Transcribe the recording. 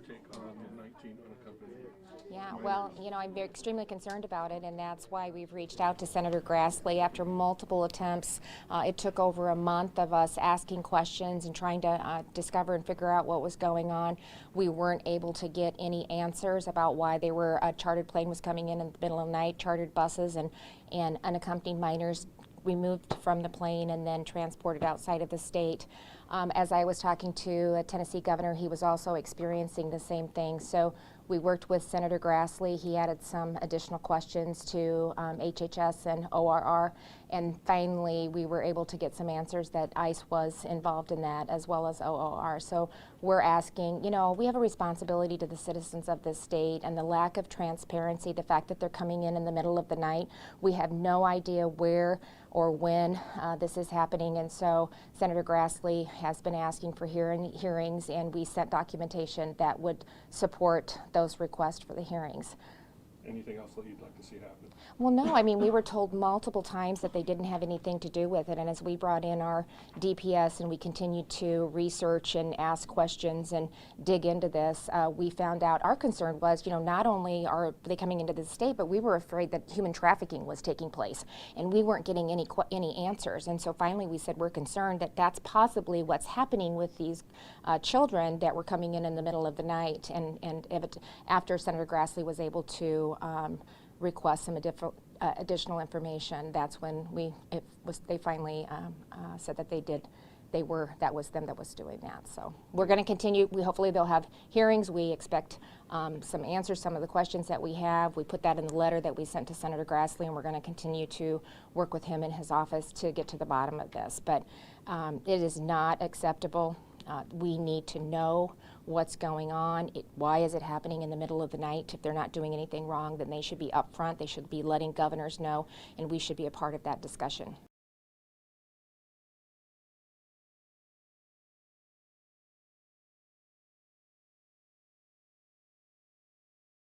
Take on the 19 unaccompanied. Yeah, well, I'm very extremely concerned about it, and that's why we've reached out to Senator Grassley after multiple attempts. It took over a month of us asking questions and trying to discover and figure out what was going on. We weren't able to get any answers about why a chartered plane was coming in the middle of the night, chartered buses, and unaccompanied minors removed from the plane and then transported outside of the state. As I was talking to a Tennessee governor, he was also experiencing the same thing. So we worked with Senator Grassley. He added some additional questions to HHS and ORR, and finally we were able to get some answers that ICE was involved in that, as well as OOR. So we're asking, we have a responsibility to the citizens of this state, and the lack of transparency, the fact that they're coming in the middle of the night, we have no idea where or when this is happening, and so Senator Grassley has been asking for hearings, and we sent documentation that would support those requests for the hearings. Anything else that you'd like to see happen? Well, no, we were told multiple times that they didn't have anything to do with it, and as we brought in our DPS and we continued to research and ask questions and dig into this, we found out our concern was, not only are they coming into the state, but we were afraid that human trafficking was taking place, and we weren't getting any answers. And so finally we said we're concerned that that's possibly what's happening with these children that were coming in the middle of the night. And after Senator Grassley was able to request some additional information, that's when they finally said that that was them that was doing that. So we're going to continue. Hopefully they'll have hearings. We expect some answers, some of the questions that we have. We put that in the letter that we sent to Senator Grassley, and we're going to continue to work with him in his office to get to the bottom of this. But it is not acceptable. We need to know what's going on. Why is it happening in the middle of the night? If they're not doing anything wrong, then they should be upfront. They should be letting governors know, and we should be a part of that discussion.